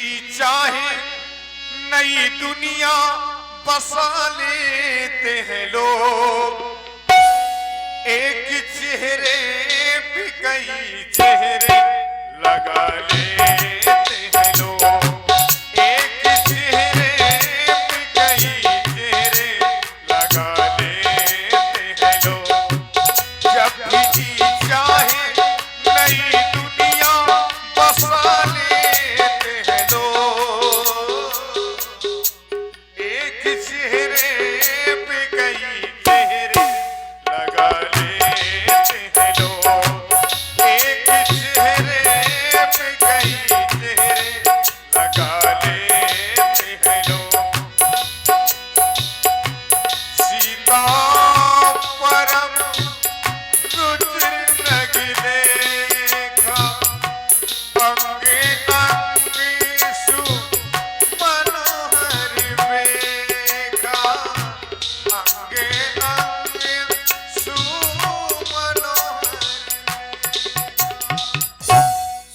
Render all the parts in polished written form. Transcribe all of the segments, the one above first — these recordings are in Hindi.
की चाहे नई दुनिया बसा लेते हैं लोग। एक चेहरे पे कई चेहरे लगा लेते हैं लोग। एक चेहरे पे कई चेहरे लगा लेते हैं लोग। जब भी जी चाहे नई दुनिया बसा लेते हैं लोग। एक चेहरे पे कई चेहरे लगा लेते हैं लोग। एक चेहरे पे कई चेहरे लगा लेते हैं लोग। सीता परम रुचिर लग देखा, अंगे अंगे सु मनोहर देखा, अंगे अंगे सु मनोहर।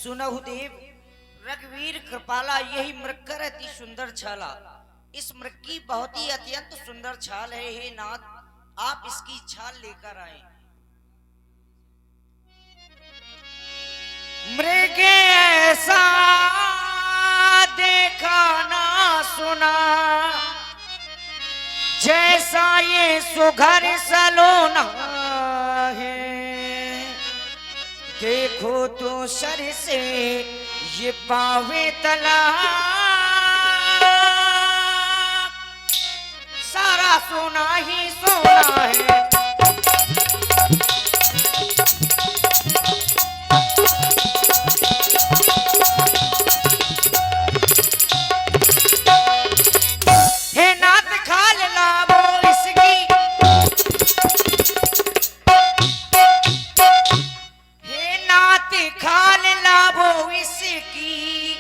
सुनहु देव, रघुवीर कृपाला यही मृग अति सुंदर छाला। इस मृग की बहुत ही अत्यंत सुंदर छाल है। हे नाथ, आप इसकी छाल लेकर आए। मृग ऐसा देखा ना सुना, जैसा ये सुघर सलोना है। देखो तो सर से ये पावे तला, सारा सोना ही सोना है। हे नाथ खाल लावो इसकी, हे नाथ खाल लावो इसकी,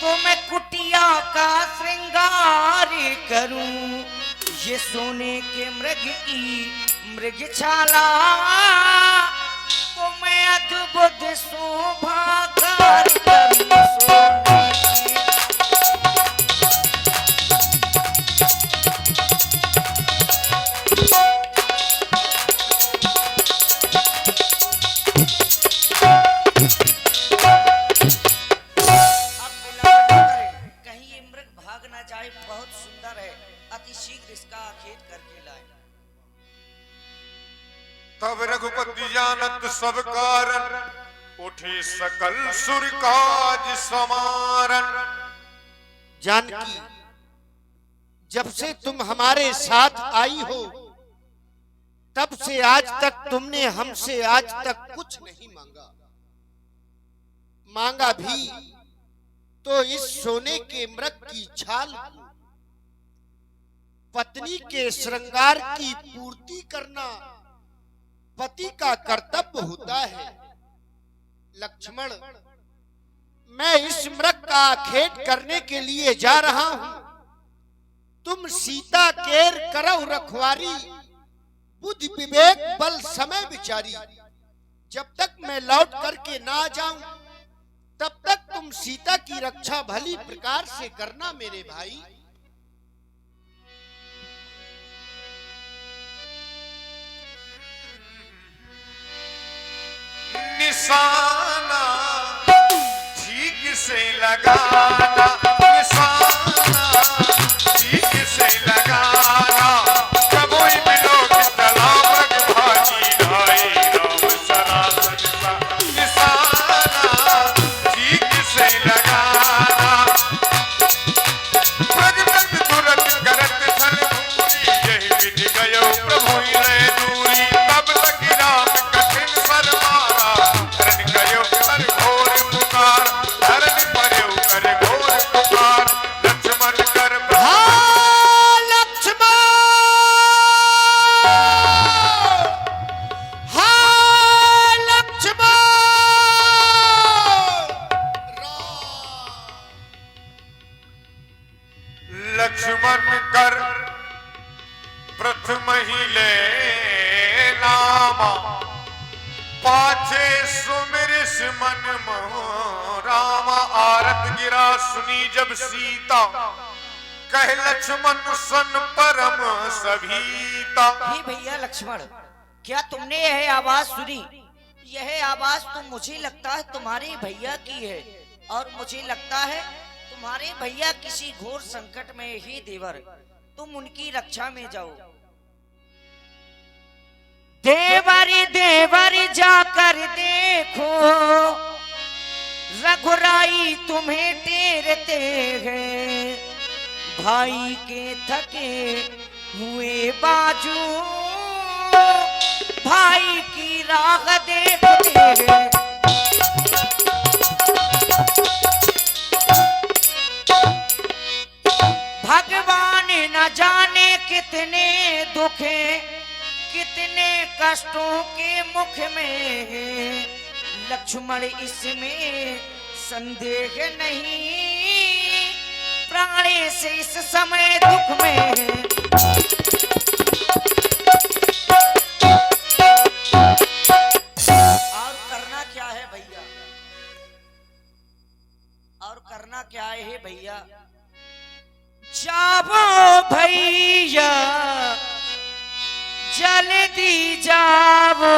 तो मैं कुटिया का श्रृंगार करूं। ये सोने के मृग की मृग छाला, तो मैं अद्भुत शोभा कर करूं सोने की। कहीं ये मृग भाग ना जाए, बहुत सुंदर है। अति शीघ्र इसका आखेट करके लाए। तब रघुपति जानत सब कारण, उठे सकल सुर काज समारन। जानकी, जब से तुम हमारे साथ आई हो, तब से आज तक तुमने हमसे आज तक कुछ नहीं मांगा। मांगा भी तो इस सोने के मृग की छाल को। पत्नी के श्रृंगार की पूर्ति करना पति का कर्तव्य होता है। लक्ष्मण, मैं इस मृग का आखेट करने के लिए जा रहा हूं। तुम सीता केर करौ रखवारी, बुद्धि विवेक बल समय विचारी। जब तक मैं लौट करके ना जाऊं, तब तक तुम सीता की रक्षा भली प्रकार से करना मेरे भाई। निशाना ठीक से लगाना, निशाना ठीक से लगाना। कबोई बिलोक तलाब रखवानी, ढाई राम सनातन सा। निशाना ठीक से लगाना, प्रगटत तुरत करत थल भूरी। यही विधि गयो प्रभु रे दूरी। तब तक राम कठिन सर मारा, धरण गयो कर घोर पुकार। धरण पर्यो कर घोर पुकार, लक्ष्मण कर हाँ लक्ष्मण, हाँ लक्ष्मण। लक्ष्मण कर प्रथम ही ले नामा। पाछे सुमिरिस मन मोह राम आरत गिरा सुनी जब सीता कह लक्ष्मण सन परम सभीता। हे भैया लक्ष्मण, क्या तुमने यह आवाज सुनी? यह आवाज तो मुझे लगता है तुम्हारे भैया की है, और मुझे लगता है तुम्हारे भैया किसी घोर संकट में। ही देवर, तुम उनकी रक्षा में जाओ। देवरी देवरी जाकर देखो, रघुराई तुम्हें टेरते हैं, भाई के थके हुए बाजू भाई की राह देखते हैं। भगवान न जाने कितने दुख हैं, कितने कष्टों के मुख में है। लक्ष्मण इसमें संदेह नहीं, प्राणी से इस समय दुख में है। और करना क्या है भैया? और करना क्या है भैया? जाओ भैया जल्दी जाओ,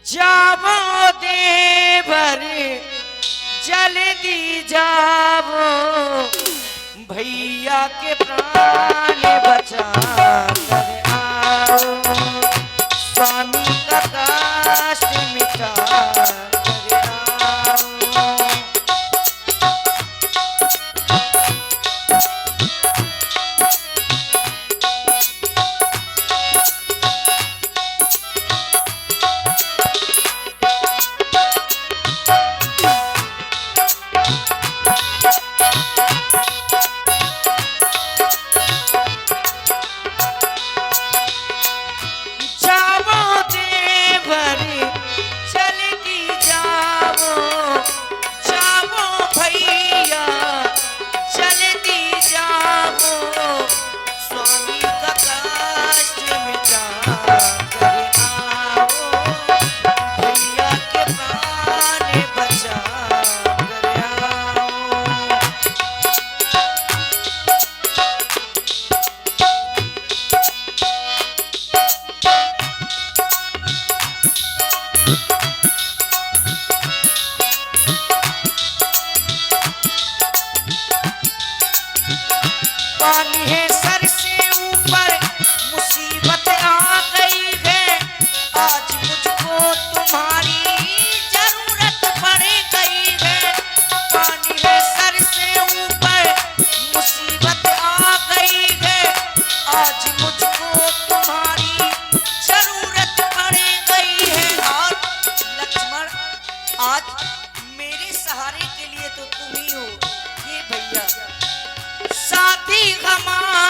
जाओ देवर जल्दी जाओ, भैया के प्राण बचा कर आओ, स्वामी का कष्ट मिटा कर आओ। पानी है सर से ऊपर, मुसीबत आ गई है, आज मुझको तुम्हारी जरूरत पड़ गई है। पानी है सर से ऊपर, मुसीबत आ गई है, आज मुझको तुम्हारी जरूरत पड़ गई है। और लक्ष्मण, आज मेरे सहारे के लिए तो तुम ही हो। ये भैया साथी हमारे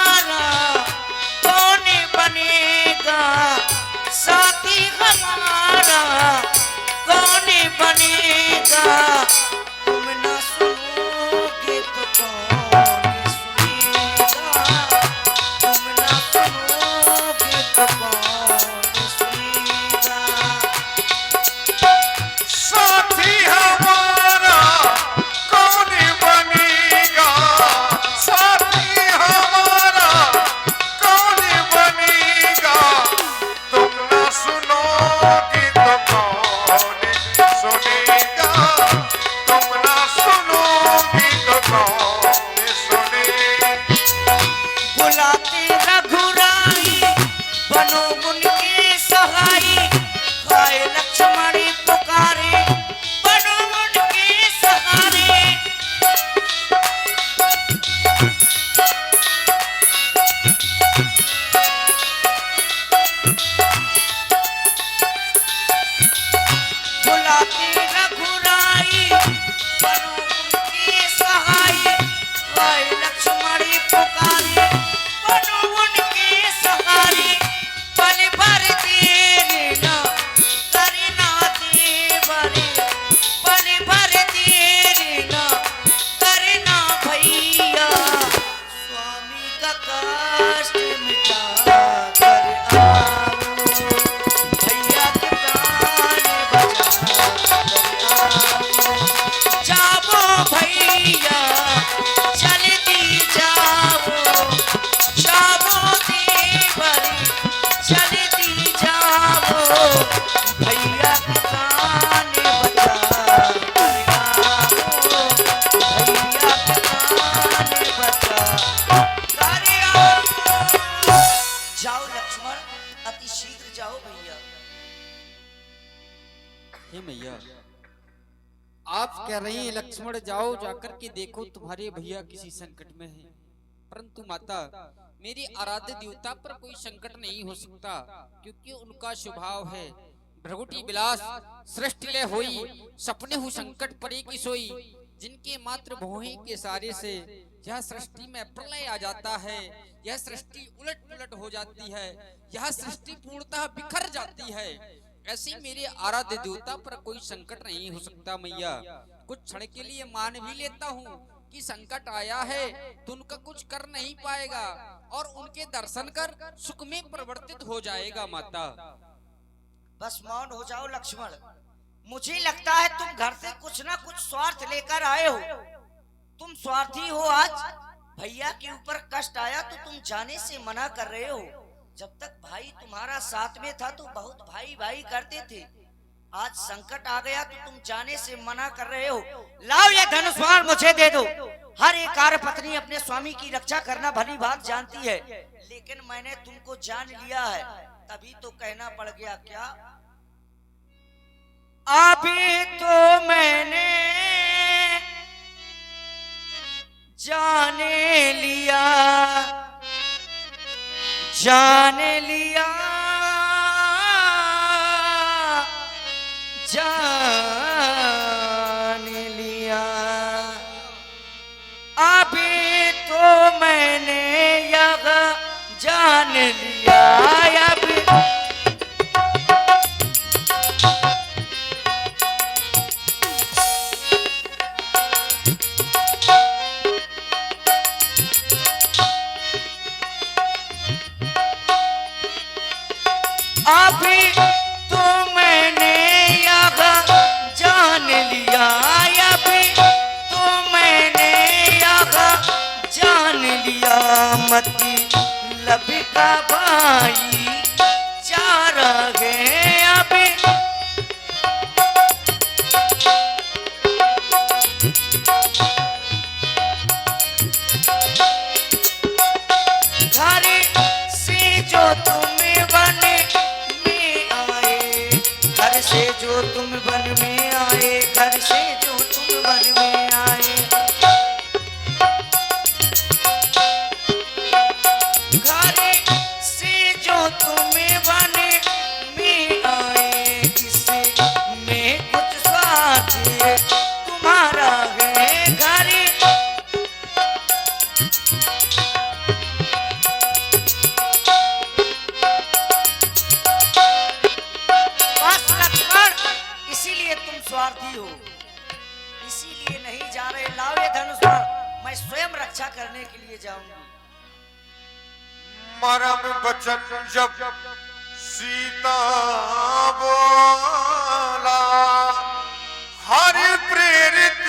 लक्ष्मण जाओ, जाकर के देखो तुम्हारे भैया किसी संकट में हैं। परंतु माता, मेरी आराध्य देवता पर कोई संकट नहीं हो सकता, क्योंकि उनका स्वभाव है भ्रगुटी विलास सृष्टि ले होई, सपने हु संकट पड़े की सोई। जिनके मात्र भोहे के सारे से यह सृष्टि में प्रलय आ जाता है, यह सृष्टि उलट पुलट हो जाती है, यह सृष्टि पूर्णतः बिखर जाती है। ऐसे मेरे आराध्य देवता पर कोई संकट नहीं हो सकता मैया। कुछ क्षण के लिए मान भी लेता हूँ कि संकट आया है तो उनका कुछ कर नहीं पाएगा और उनके दर्शन कर सुख में परिवर्तित हो जाएगा माता। बस मौन हो जाओ लक्ष्मण। मुझे लगता है तुम घर से कुछ ना कुछ स्वार्थ लेकर आए हो। तुम स्वार्थी हो। आज भैया के ऊपर कष्ट आया तो तुम जाने से मना कर रहे हो। जब तक भाई तुम्हारा साथ में था तो बहुत भाई भाई करते थे। आज संकट आ गया तो तुम जाने से मना कर रहे हो। लाओ ये धनुष बाण मुझे दे दो। हर एक कार्य पत्नी अपने स्वामी की रक्षा करना भली बात जानती है, लेकिन मैंने तुमको जान लिया है, तभी तो कहना पड़ गया। क्या अभी तो मैंने जाने लिया, जान लिया, जान लिया। अभी तो मैंने यह जान लिया। अभी अभी तो मैंने यह जान लिया। अभी तो मैंने यह जान लिया। मती लबिका भाई चार गए। अभी घर से जो तुम बने में आए, घर से जो तुम बन में आए, घर से जो तुम बन में आए। घर से जो तुम बन में आए, इसमें कुछ स्वार्थ तुम्हारा है। घर इसीलिए तुम स्वार्थी हो, इसीलिए नहीं जा रहे। लाओ ये धनुष बाण, मैं स्वयं रक्षा करने के लिए जाऊंगी। मरम बचन जब सीता बोला, हर प्रेरित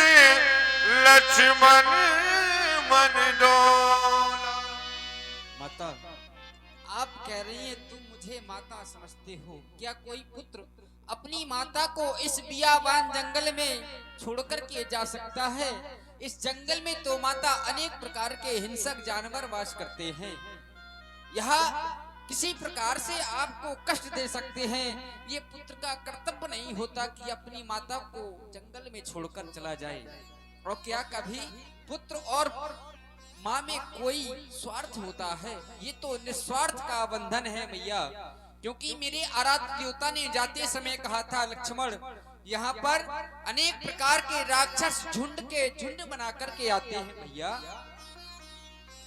लक्ष्मण मन डोला। माता, आप कह रही हैं तुम मुझे माता समझते हो। क्या कोई पुत्र अपनी माता को इस बियाबान जंगल में छोड़कर के जा सकता है? इस जंगल में तो माता अनेक प्रकार के हिंसक जानवर वास करते हैं। यहाँ किसी प्रकार से आपको कष्ट दे सकते हैं। ये पुत्र का कर्तव्य नहीं होता कि अपनी माता को जंगल में छोड़कर चला जाए। और क्या कभी पुत्र और माँ में कोई स्वार्थ होता है? ये तो निस्वार्थ का बंधन है मैया। क्योंकि मेरे आराध्य देवता ने जाते समय कहा था, लक्ष्मण यहाँ पर अनेक प्रकार के राक्षस झुंड बना करके आते हैं भैया।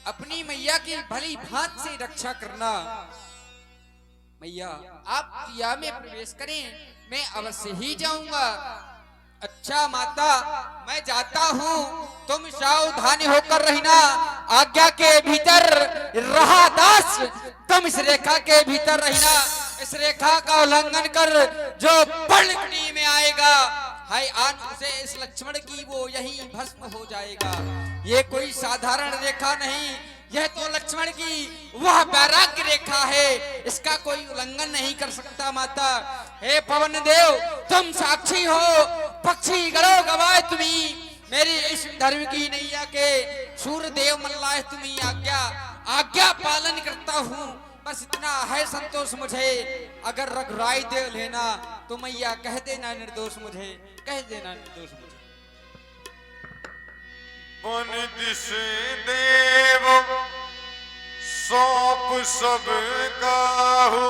अपनी मैया की भली भांति से रक्षा करना। मैया आप किया में प्रवेश करें, मैं अवश्य ही जाऊंगा। अच्छा माता, मैं जाता हूँ, तुम सावधानी होकर रहना। आज्ञा के भीतर रहा दास, तुम इस रेखा के भीतर रहना। इस रेखा का उल्लंघन कर जो पलटनी में आएगा, हाय आन से इस लक्ष्मण की वो यही भस्म हो जाएगा। ये कोई साधारण रेखा नहीं, यह तो लक्ष्मण की वह वैराग्य रेखा है। इसका कोई उल्लंघन नहीं कर सकता माता। हे पवन देव, तुम साक्षी हो, पक्षी गढ़ो गवाए तुम्ही, मेरी इस धर्म की नैया के सूर्य देव मल्लाह तुम्ही आज्ञा पालन करता हूँ। बस इतना है संतोष मुझे। अगर रघुराई दे लेना तो मैया कह देना निर्दोष मुझे, कह देना निर्दोष मुझे। पुन दिस देव सौंप सब काहू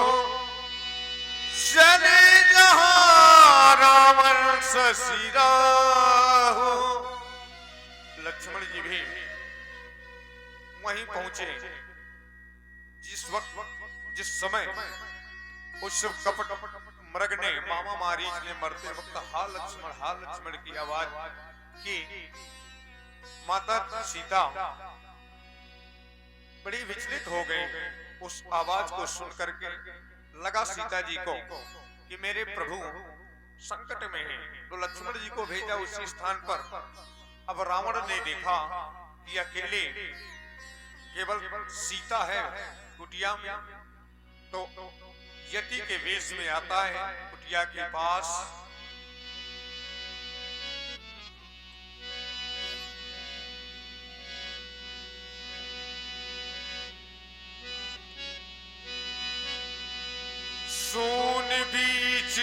चले जहां रावण शशि राहु। लक्ष्मण जी भी वहीं पहुंचे जिस समय उस कपट मृग ने मामा मारीच ने मरते वक्त हा लक्ष्मण की आवाज की। माता सीता बड़ी विचलित हो गई उस आवाज को सुन करके। लगा सीता जी को कि मेरे प्रभु संकट में हैं, तो लक्ष्मण जी को भेजा उसी स्थान पर। अब रावण ने देखा कि अकेले केवल सीता है कुटिया में, तो यति के वेश में आता है कुटिया के पास। सोन बीच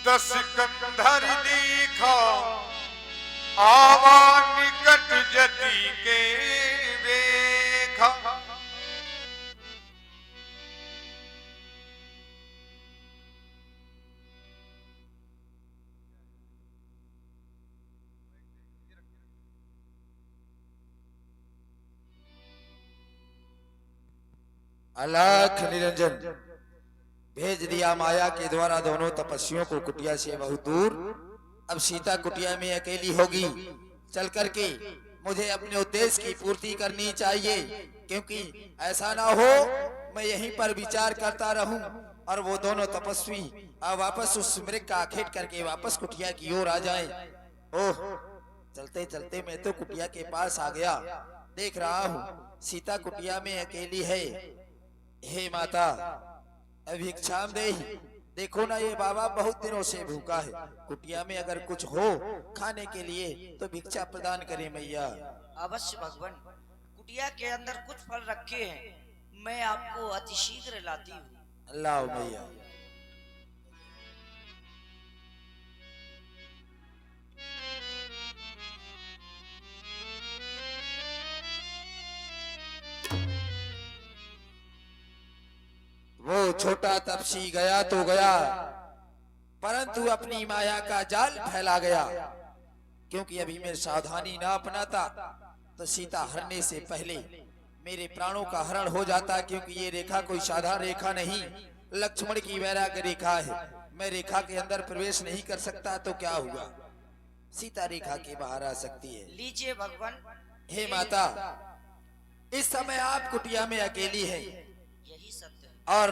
10 कंधर देखा आवा निकट जति के देखा। अलख निरंजन भेज दिया माया के द्वारा दोनों तपस्वियों को कुटिया से बहुत दूर। अब सीता कुटिया में अकेली होगी, चल करके मुझे अपने उद्देश्य की पूर्ति करनी चाहिए, क्योंकि ऐसा ना हो मैं यहीं पर विचार करता रहूं और वो दोनों तपस्वी अब वापस उस मृग का आखेट करके वापस कुटिया की ओर आ जाएं। ओह, चलते चलते मैं तो कुटिया के पास आ गया, देख रहा हूँ सीता कुटिया में अकेली है। हे माता भिक्षाम देहि, देखो ना ये बाबा बहुत दिनों से भूखा है, कुटिया में अगर कुछ हो खाने के लिए तो भिक्षा प्रदान करे मैया। अवश्य भगवान, कुटिया के अंदर कुछ फल रखे हैं, मैं आपको अतिशीघ्र लाती हूँ। अल्लाह मैया। वो छोटा तपसी गया तो गया, परंतु अपनी माया का जाल फैला गया, क्योंकि अभी मैं सावधानी ना अपनाता तो सीता हरने से पहले मेरे प्राणों का हरण हो जाता, क्योंकि ये रेखा कोई साधारण रेखा नहीं, लक्ष्मण की वैराग्य रेखा है। मैं रेखा के अंदर प्रवेश नहीं कर सकता तो क्या हुआ, सीता रेखा के बाहर आ सकती है। लीजिए भगवान। हे माता, इस समय आप कुटिया में अकेली है, यही सत्य है। और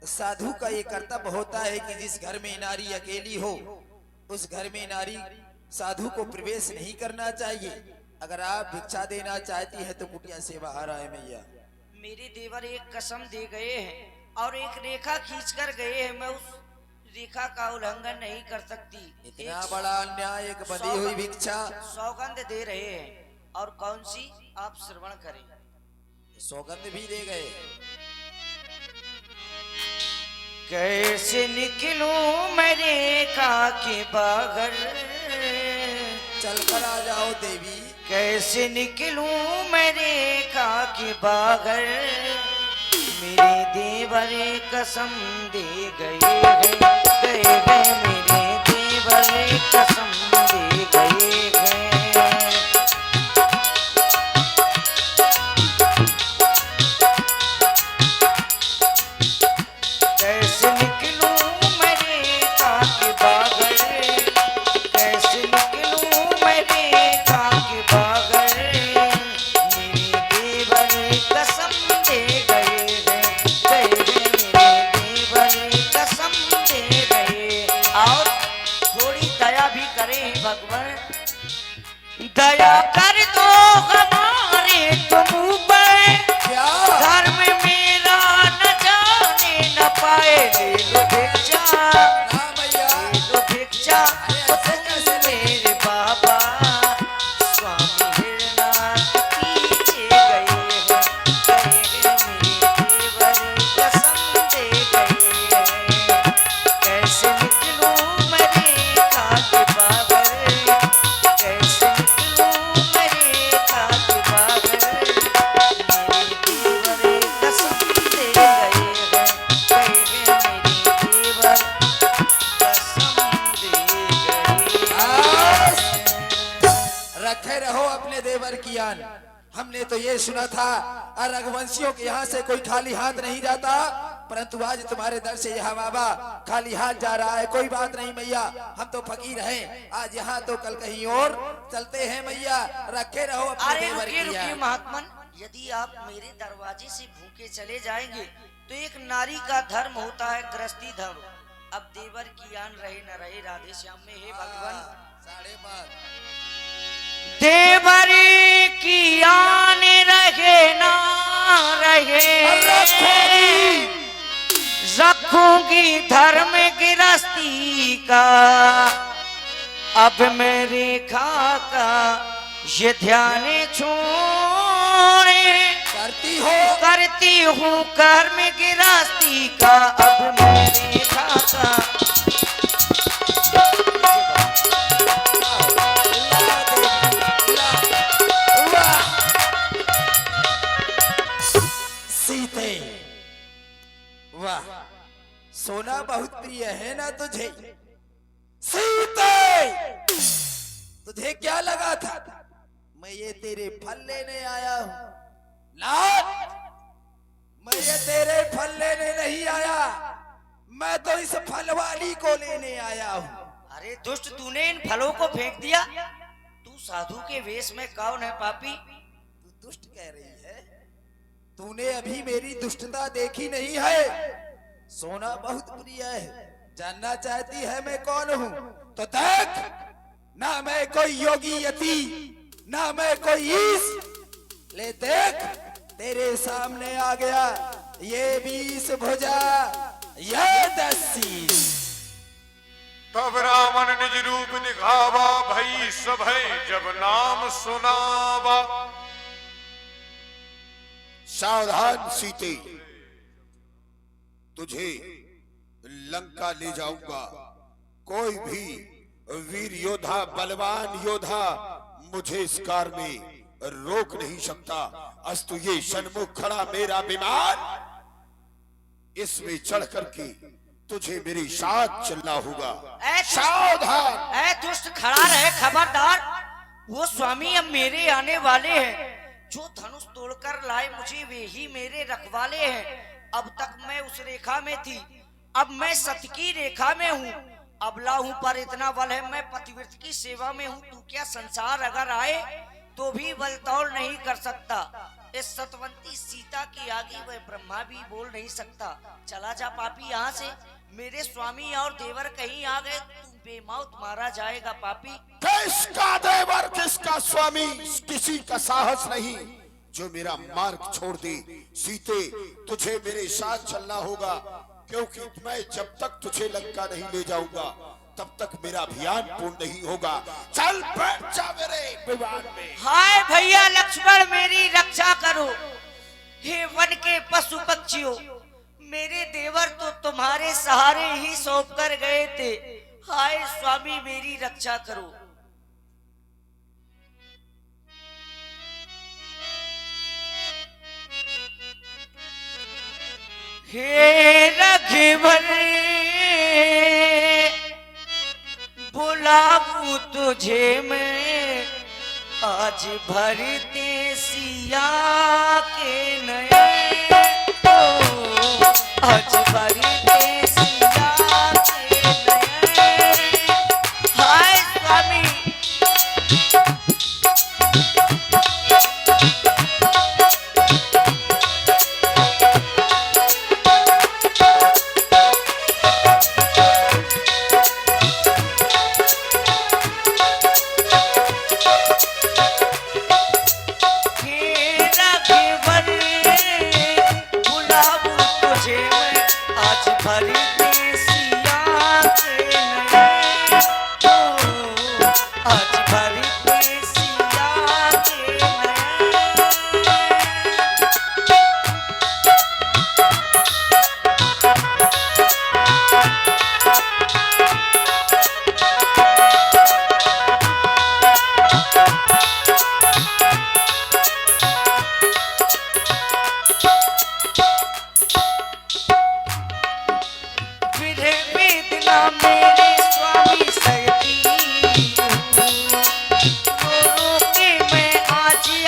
साधु का ये कर्तव्य होता है कि जिस घर में नारी अकेली हो उस घर में नारी साधु को प्रवेश नहीं करना चाहिए। अगर आप भिक्षा देना चाहती है तो कुटिया से बाहर आए मैया। मेरे देवर एक कसम दे गए हैं और एक रेखा खींच कर गए हैं, मैं उस रेखा का उल्लंघन नहीं कर सकती। इतना बड़ा अन्याय, एक बंधी हुई भिक्षा। सौगंध दे रहे हैं, और कौन सी आप श्रवण करें। सौगंध भी दे गए। कैसे निकलूं मैं रेखा के बागर, चल कर आ जाओ देवी। कैसे निकलूं मैं रेखा के बागर, मेरे देवर कसम दे गए हैं, मेरे देवर कसम दे गए हैं। कैसे निकलूं मैं रेखा के बागर, कैसे निकलूं मैं रेखा के बागर, मेरे देवर कसम दे गए हैं, मेरे देवर कसम दे गए। और थोड़ी दया भी करें भगवान, दया कर दो हमारे तुम पर, क्या धर्म मेरा न जाने न पाए। ले लो भिक्षा, हाँ मैया। ले लो भिक्षा, मेरे बाबा स्वामी हिरनाथ पीछे गए हैं, मेरे देवर कसम दे गए हैं। कैसे निकलूं मैं रेखा के बाबर, कैसे निकलूं रखे रहो अपने देवर की आन। हमने तो ये सुना था रघुवंशियों के यहाँ से कोई खाली हाथ नहीं जाता, परंतु आज तुम्हारे दर से यहाँ बाबा खाली हाथ जा रहा है। कोई बात नहीं मैया, हम तो फकीर हैं, आज यहाँ तो कल कहीं और चलते हैं मैया। रखे रहो अपने अरे देवर रुकिए की रुकिए आन। महात्मन, यदि आप मेरे दरवाजे से भूखे चले जाएंगे तो एक नारी का धर्म होता है गृहस्थी धर्म। अब देवर की आन रहे न रहे, राधे श्याम में हे भगवान। 5:30 देवरी की आन रहे ना रहे, रखूंगी धर्म गृहस्थी का। अब मेरे खाका ये ध्यान छोड़े, करती हूँ कर्म गृहस्थी का। अब मेरे खाका सीते, वाह सोना बहुत प्रिय है ना तुझे। सीते, तुझे क्या लगा था मैं ये तेरे फल लेने आया हूं? लाल, मैं ये तेरे फल लेने नहीं आया, मैं तो इस फल वाली को लेने आया हूं। अरे दुष्ट, तूने इन फलों को फेंक दिया। तू साधु के वेश में कौन है पापी? तू दुष्ट कह रही है? तूने अभी मेरी दुष्टता देखी नहीं है। सोना बहुत प्रिय है, जानना चाहती है मैं कौन हूँ? तो देख, ना मैं कोई योगी यति, ना मैं कोई ईश। ले देख, तेरे सामने आ गया ये 20 भुजा, ये 10 शीश। तब रावण निज रूप दिखावा, भई सभय जब नाम सुनावा। सावधान सीते, तुझे लंका ले जाऊंगा। कोई भी वीर योद्धा, बलवान योद्धा मुझे इस कार में रोक नहीं सकता। अस्तु ये सन्मुख खड़ा मेरा विमान, इसमें चढ़ करके तुझे मेरे साथ चलना होगा। सावधान। ऐ दुष्ट, खड़ा रहे, खबरदार। वो स्वामी अब मेरे आने वाले हैं। जो धनुष तोड़कर लाए मुझे वे ही मेरे रखवाले हैं। अब तक मैं उस रेखा में थी, अब मैं सत्य की रेखा में हूँ। अबला हूँ पर इतना बल है, मैं पतिव्रत की सेवा में हूँ। तू क्या संसार अगर आए तो भी बल तौल नहीं कर सकता। इस सतवंती सीता के आगे वह ब्रह्मा भी बोल नहीं सकता। चला जा पापी यहाँ से। मेरे स्वामी और देवर कहीं आ गए, तू बेमौत मारा जाएगा पापी। किसका देवर, किसका स्वामी, किसी का साहस नहीं जो मेरा मार्ग छोड़ दे। सीते, तुझे मेरे साथ चलना होगा, क्योंकि मैं जब तक तुझे लंका नहीं ले जाऊंगा तब तक मेरा अभियान पूर्ण नहीं होगा। चल बैठ जा मेरे विमान में। हाय भैया लक्ष्मण, मेरी रक्षा करो। हे वन के पशु पक्षियों, मेरे देवर तो तुम्हारे सहारे ही सौंप कर गए थे। हाय स्वामी, मेरी रक्षा करो। हे रघुवर, बुलाऊं तुझे मैं आज भरते सिया के नए। आज भरते सिया के नए। हाय स्वामी, आज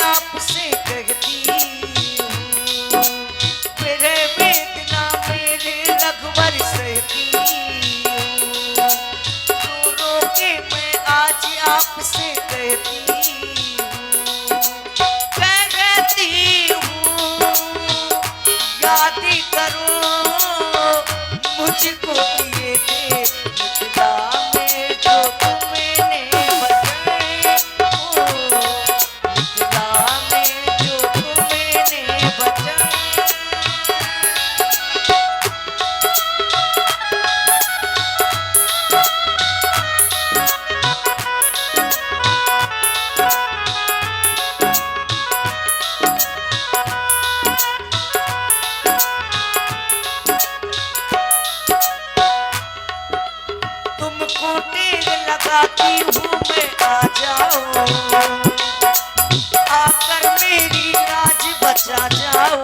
आपसे कहती हूँ, मेरे वेदना मेरे रघुवर सहती हूँ, रो रो के मैं आज आपसे कहती हूँ, याद करो मुझको ये थे मिथिला में जो तुमने बचाए, मिथिला में जो तुमने बचाए। तुमको टेर लगाती हूँ मैं, आ जाओ आकर मेरी लाज बचा जाओ।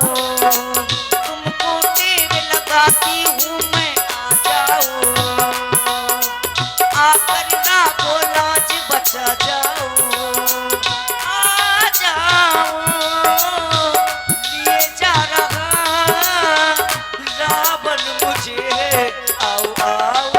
तुमको टेर लगाती हूँ मैं, आ जाओ आकर रागो लाज बचा जाओ। आ जाओ लिए जा रहा रावण मुझे, आओ आओ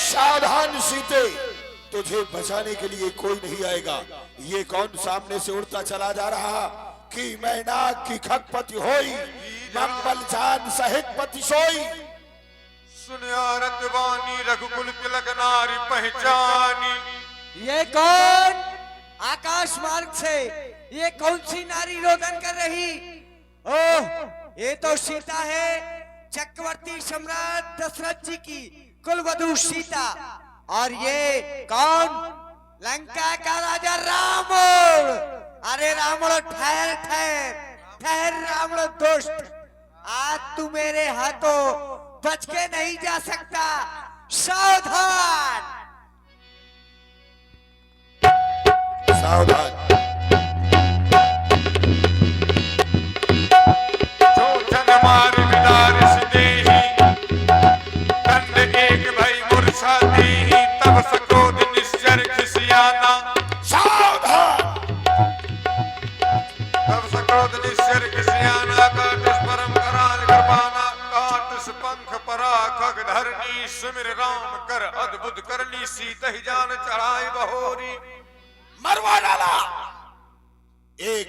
सावधान सीते, तुझे बचाने के लिए कोई नहीं आएगा। ये कौन सामने से उड़ता चला जा रहा कि मैं नाग की खगपति होई, मंगल जान सहित पति सोई। सुनियारत वाणी रघुकुल तिलक नारी पहचानी। ये कौन आकाश मार्ग से ये कौन सी नारी रोदन कर रही? ओह, ये तो सीता है, चक्रवर्ती सम्राट दशरथ जी की कुलवधू सीता। और ये कौन? लंका का राजा रावण। अरे रावण ठहर ठहर ठहर रावण दुष्ट, आज तू मेरे हाथों बच के नहीं जा सकता, सावधान। सावधान। जो जन मार विदारिस देहि, दंड एक भई मूर्छा देहि, तब सक्रोध निश्चर खिसियाना। सावधान। तब सक्रोध निश्चर खिसियाना, काटुस परम कराल कृपाना, काटुस पंख परा खग धरनी, सुमिर राम कर अद्भुत करनी, सीतहि जान चढ़ाई बहोरी। मरवा डाला, एक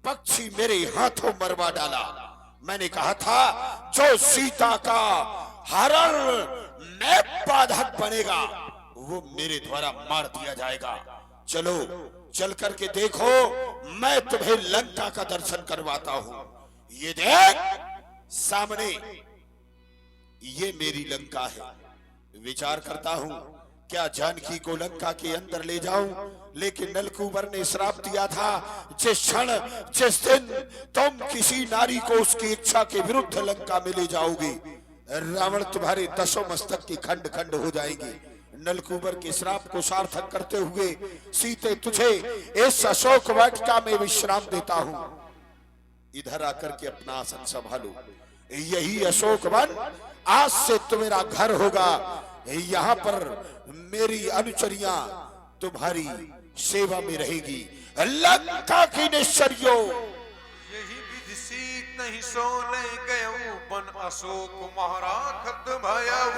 पक्षी मेरे हाथों मरवा डाला। मैंने कहा था जो सीता का हरण में बाधक बनेगा वो मेरे द्वारा मार दिया जाएगा। चलो चल करके देखो, मैं तुम्हें लंका का दर्शन करवाता हूं। ये देख सामने, ये मेरी लंका है। विचार करता हूं क्या जानकी को लंका के अंदर ले जाऊं, लेकिन नलकूबर ने श्राप दिया था जिस क्षण जिस दिन तुम किसी नारी को उसकी इच्छा के विरुद्ध लंका में ले जाओगे, रावण तुम्हारे 10 मस्तक की खंड खंड हो जाएंगे। नलकूबर के श्राप को सार्थक करते हुए सीते तुझे इस अशोक वाटिका में विश्राम देता हूं। इधर आकर के अपना आसन संभालो। यही अशोक वन आज से तुम्हारा घर होगा। यहाँ पर मेरी अनुचरियां तुम्हारी सेवा में रहेगी। लंका की निश्चर्यो। यही विधि सीत नहीं सोने गयऊं, बन अशोक महाराखत भयऊं।